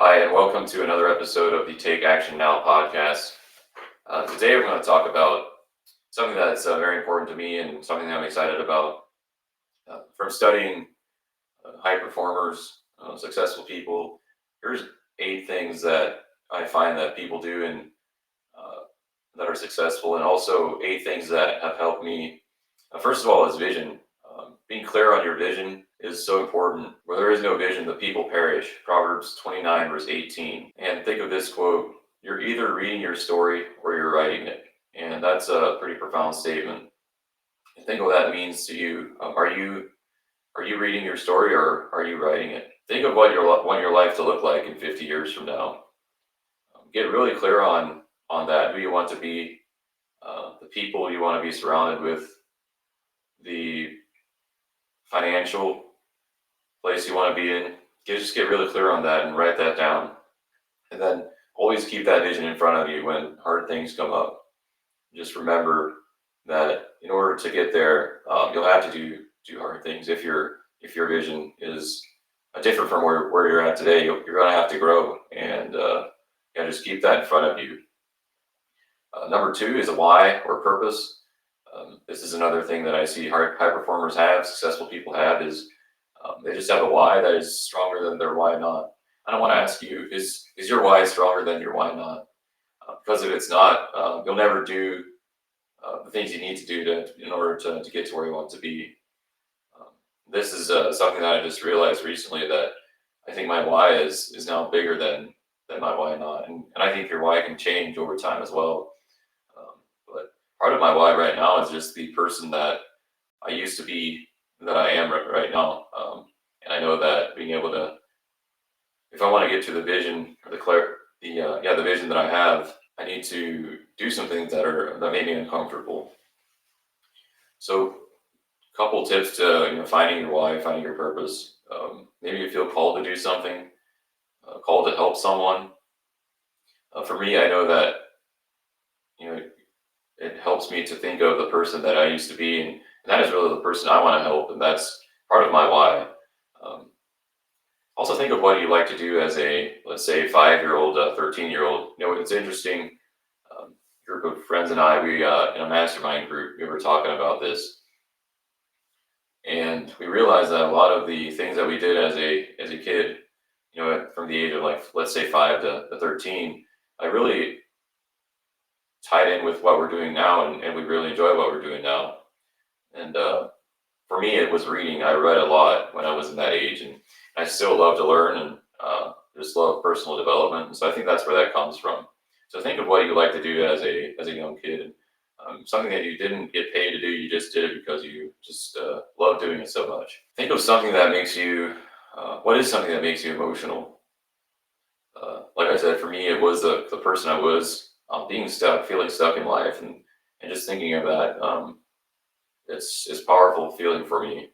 Hi, and welcome to another episode of the Take Action Now podcast. Today, we're going to talk about something that's very important to me and something that I'm excited about. From studying high performers, successful people, here's 8 things that I find that people do and that are successful, and also 8 things that have helped me. First of all, is vision. Being clear on your vision is so important. Where there is no vision, the people perish. Proverbs 29, verse 18. And think of this quote: you're either reading your story or you're writing it. And that's a pretty profound statement. And think what that means to you. Are you reading your story or are you writing it? Think of what you want your life to look like in 50 years from now. Get really clear on that. Who you want to be, the people you want to be surrounded with, the financial place you want to be in. Just get really clear on that and write that down. And then always keep that vision in front of you when hard things come up. Just remember that in order to get there, you'll have to do hard things. If your vision is different from where you're at today, you're going to have to grow, and just keep that in front of you. Number 2 is a why or purpose. This is another thing that I see high performers have, successful people have, is they just have a why that is stronger than their why not. I don't want to ask you, is your why stronger than your why not? Because if it's not, you'll never do the things you need to do in order to get to where you want to be. This is something that I just realized recently, that I think my why is now bigger than my why not. And I think your why can change over time as well. But part of my why right now is just the person that I used to be, that I am right now. And I know that being able to, if I want to get to the vision or the vision that I have, I need to do some things that make me uncomfortable. So, a couple tips to finding your why, finding your purpose. Maybe you feel called to do something, called to help someone. For me, I know that you know it helps me to think of the person that I used to be, and that is really the person I want to help, and that's part of my why. Um, Also, think of what you like to do as a, let's say, 5-year-old, 13-year-old. It's interesting. Um, Group of friends and I, we in a mastermind group, we were talking about this, and we realized that a lot of the things that we did as a kid, from the age of, like, let's say 5 to 13, I really tied in with what we're doing now, and we really enjoy what we're doing now. And for me, it was reading. I read a lot when I was in that age, and I still love to learn, and just love personal development. And so I think that's where that comes from. So think of what you like to do as a young kid. Something that you didn't get paid to do, you just did it because you just love doing it so much. Think of something that makes you. What is something that makes you emotional? Like I said, for me, it was the person I was, being stuck, feeling stuck in life, and just thinking of that. It's powerful feeling for me,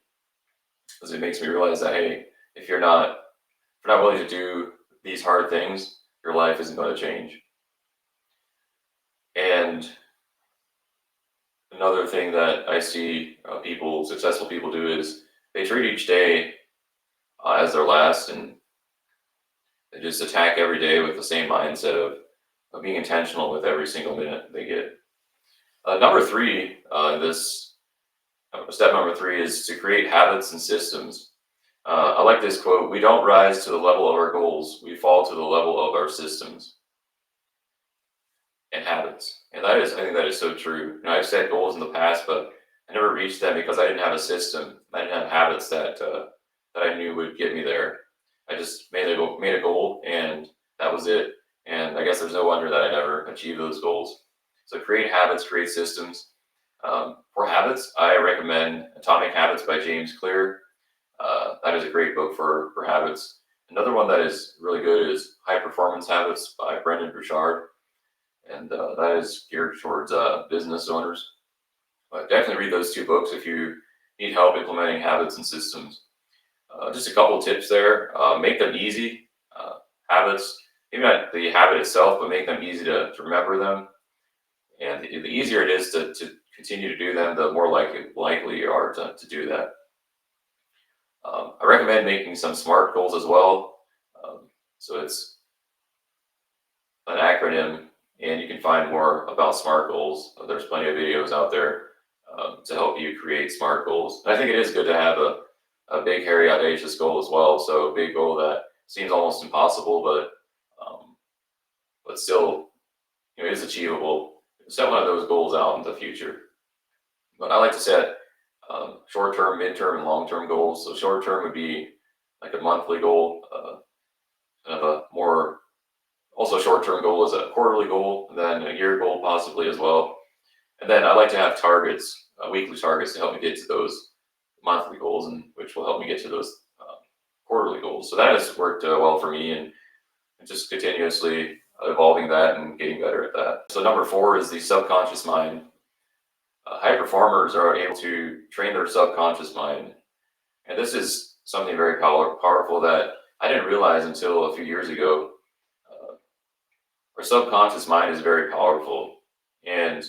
because it makes me realize that, hey, if you're not willing to do these hard things, your life isn't going to change. And another thing that I see successful people do, is they treat each day as their last, and they just attack every day with the same mindset of being intentional with every single minute they get. Number 3, this step number 3 is to create habits and systems. I like this quote: "We don't rise to the level of our goals; we fall to the level of our systems and habits." And I think that is so true. I've set goals in the past, but I never reached them because I didn't have a system. I didn't have habits that I knew would get me there. I just made a goal, and that was it. And I guess there's no wonder that I never achieved those goals. So create habits, create systems. For habits, I recommend Atomic Habits by James Clear. That is a great book for habits. Another one that is really good is High Performance Habits by Brendon Burchard, and that is geared towards business owners. But definitely read those 2 books if you need help implementing habits and systems. Just a couple tips there. Make them easy. Habits, maybe not the habit itself, but make them easy to remember them. And the easier it is to continue to do them, the more likely you are to do that. I recommend making some SMART goals as well. So it's an acronym, and you can find more about SMART goals. There's plenty of videos out there to help you create SMART goals. And I think it is good to have a big, hairy, audacious goal as well. So a big goal that seems almost impossible, but still, is achievable. Set one of those goals out in the future. But I like to set short-term, mid-term, and long-term goals. So short-term would be like a monthly goal, kind of a more also short-term goal is a quarterly goal, and then a year goal possibly as well. And then I like to have targets, weekly targets to help me get to those monthly goals, and which will help me get to those quarterly goals. So that has worked well for me, and just continuously evolving that and getting better at that. So number 4 is the subconscious mind. High performers are able to train their subconscious mind, and this is something very powerful that I didn't realize until a few years ago. Our subconscious mind is very powerful, and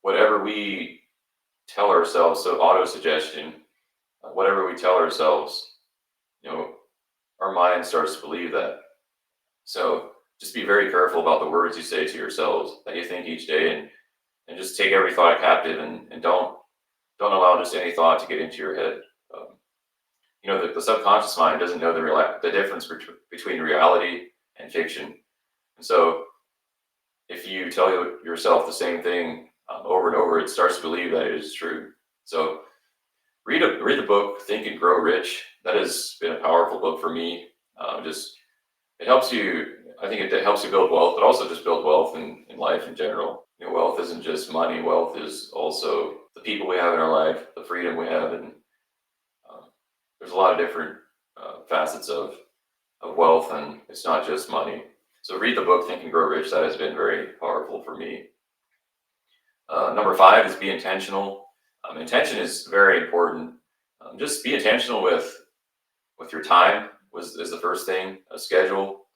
whatever we tell ourselves, so auto-suggestion, whatever we tell ourselves, our mind starts to believe that. So just be very careful about the words you say to yourselves that you think each day, and just take every thought captive, and don't allow just any thought to get into your head. The subconscious mind doesn't know the difference between reality and fiction. And so if you tell yourself the same thing over and over, it starts to believe that it is true. So read the book, Think and Grow Rich. That has been a powerful book for me. It helps you, I think it helps you build wealth, but also just build wealth in life in general. Wealth isn't just money. Wealth is also the people we have in our life, the freedom we have, and there's a lot of different facets of wealth, and it's not just money. So read the book, Think and Grow Rich. That has been very powerful for me. Number 5 is be intentional. Intention is very important. Just be intentional with your time is the first thing. Schedule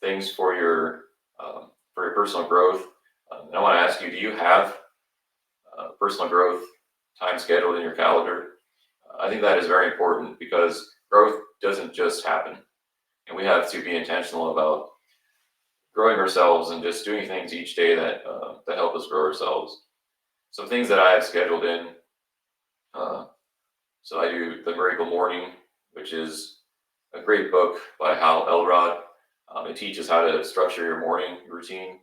things for your personal growth. And I want to ask you, do you have personal growth time scheduled in your calendar? I think that is very important because growth doesn't just happen, and we have to be intentional about growing ourselves and just doing things each day that help us grow ourselves. Some things that I have scheduled in. So I do The Miracle Morning, which is a great book by Hal Elrod. It teaches how to structure your morning routine.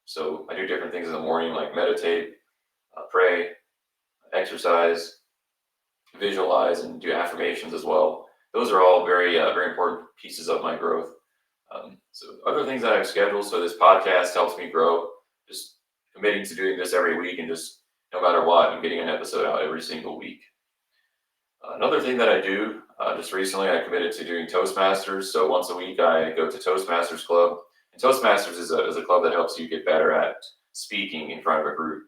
So I do different things in the morning, like meditate, pray, exercise, visualize, and do affirmations as well. Those are all very important pieces of my growth. So other things that I've scheduled, so this podcast helps me grow, just committing to doing this every week, and just no matter what, I'm getting an episode out every single week. Another thing that I do, just recently I committed to doing Toastmasters. So once a week I go to Toastmasters Club. And Toastmasters is a club that helps you get better at speaking in front of a group.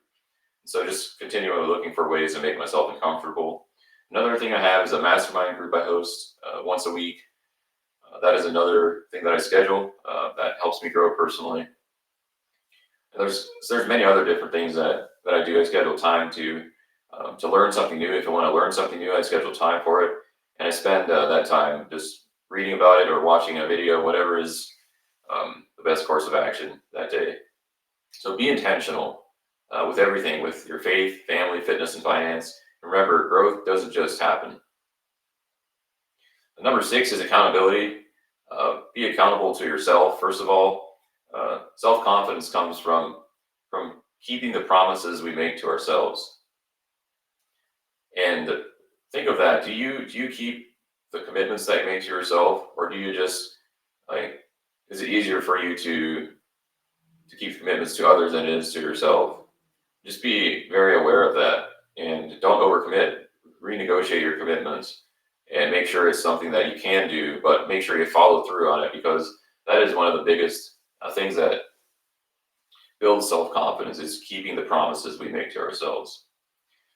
So just continually looking for ways to make myself uncomfortable. Another thing I have is a mastermind group I host once a week. That is another thing that I schedule that helps me grow personally. And there's many other different things that I do. I schedule time to learn something new. If I want to learn something new, I schedule time for it, and I spend that time just reading about it or watching a video, whatever is the best course of action that day. So be intentional with everything, with your faith, family, fitness, and finance. Remember, growth doesn't just happen. Number 6 is accountability. Be accountable to yourself, first of all. Self-confidence comes from keeping the promises we make to ourselves. And think of that. Do you keep the commitments that you make to yourself, or do you just is it easier for you to keep commitments to others than it is to yourself? Just be very aware of that, and don't overcommit. Renegotiate your commitments and make sure it's something that you can do, but make sure you follow through on it, because that is one of the biggest things that builds self-confidence, is keeping the promises we make to ourselves.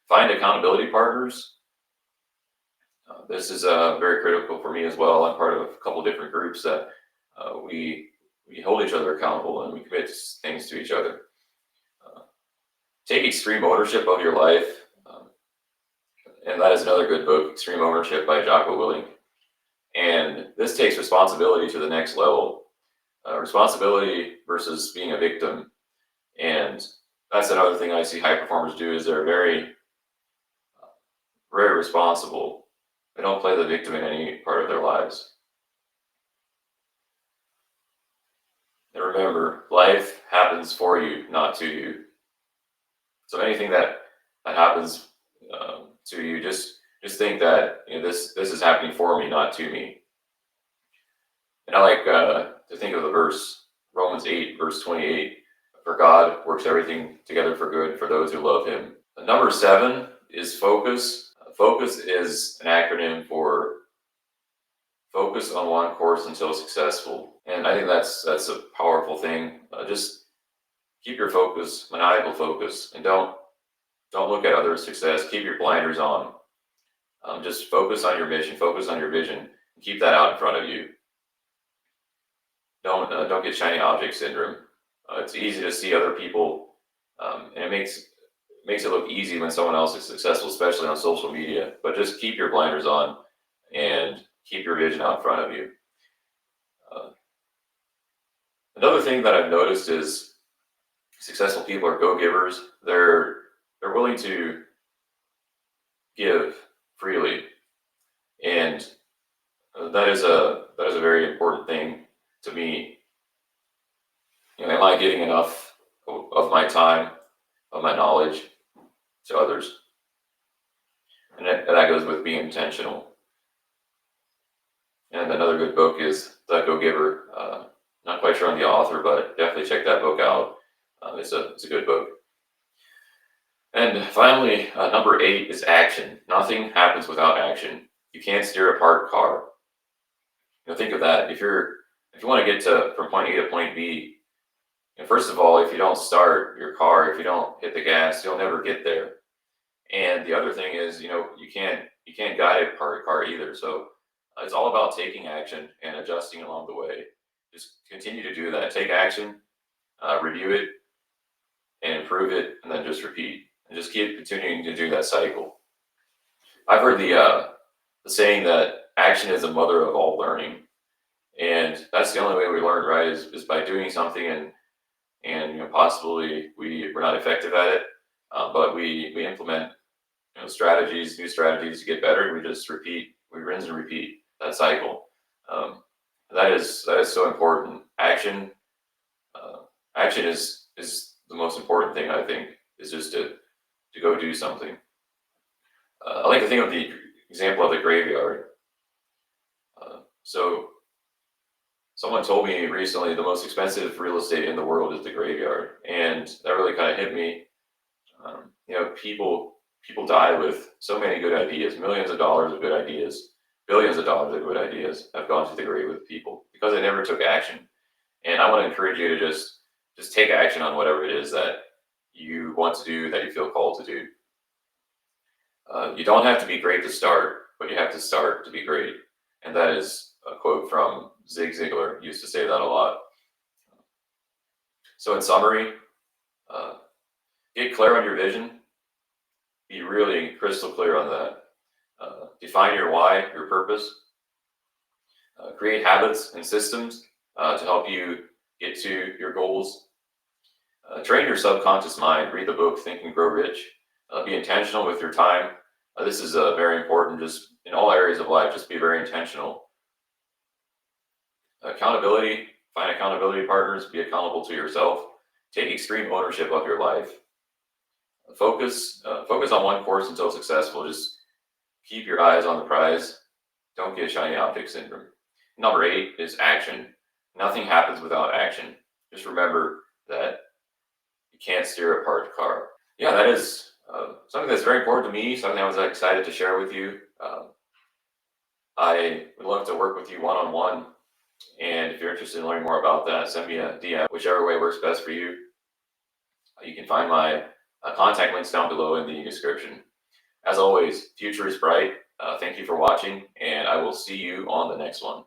Find accountability partners. This is very critical for me as well. I'm part of a couple different groups that we hold each other accountable, and we commit things to each other. Take extreme ownership of your life. And that is another good book, Extreme Ownership by Jocko Willink. And this takes responsibility to the next level. Responsibility versus being a victim. And that's another thing I see high performers do is they're very responsible. They don't play the victim in any part of their lives. And remember, life happens for you, not to you. So anything that happens to you, just think that this is happening for me, not to me. And I like to think of the verse Romans 8, verse 28. For God works everything together for good for those who love Him. Number 7 is focus. Focus is an acronym for focus on one course until successful. And I think that's a powerful thing. Just keep your focus, maniacal focus, and don't look at other success. Keep your blinders on. Just focus on your mission, focus on your vision, and keep that out in front of you. Don't get shiny object syndrome. It's easy to see other people, and it makes it look easy when someone else is successful, especially on social media. But just keep your blinders on and keep your vision out in front of you. Another thing that I've noticed is successful people are go-givers. They're willing to give freely, and that is a very important thing to me. Am I giving enough of my time, of my knowledge to others? And that goes with being intentional. And another good book is The Go-Giver. Not quite sure on the author, but definitely check that book out. It's a good book. And finally, number 8 is action. Nothing happens without action. You can't steer a parked car. Think of that. If you want to get from point A to point B, first of all, if you don't start your car, if you don't hit the gas, you'll never get there. And the other thing is, you can't guide a parked car either. So it's all about taking action and adjusting along the way. Just continue to do that. Take action, review it, and improve it, and then just repeat. And just keep continuing to do that cycle. I've heard the saying that action is the mother of all learning, and that's the only way we learn, right? Is by doing something, and possibly we're not effective at it, but we implement new strategies to get better, and we just repeat, we rinse and repeat that cycle. That is so important. Action is the most important thing, I think, is just to go do something. I like to think of the example of the graveyard. So someone told me recently the most expensive real estate in the world is the graveyard, and that really kind of hit me. People die with so many good ideas, millions of dollars of good ideas, billions of dollars of good ideas have gone to the grave with people because they never took action. And I want to encourage you to just take action on whatever it is that you want to do, that you feel called to do. You don't have to be great to start, but you have to start to be great. And that is a quote from Zig Ziglar. He used to say that a lot. So in summary, get clear on your vision. Be really crystal clear on that. Define your why, your purpose. Create habits and systems to help you get to your goals. Train your subconscious mind. Read the book Think and Grow Rich. Be intentional with your time. This is very important. Just in all areas of life, just be very intentional. Accountability. Find accountability partners. Be accountable to yourself. Take extreme ownership of your life. Focus on one course until successful. Just keep your eyes on the prize. Don't get shiny object syndrome. Number 8 is action. Nothing happens without action. Just remember that you can't steer a parked car. Yeah, that is something that's very important to me, something I was excited to share with you. I would love to work with you one-on-one. And if you're interested in learning more about that, send me a DM, whichever way works best for you. You can find my contact links down below in the description. As always, future is bright. Thank you for watching, and I will see you on the next one.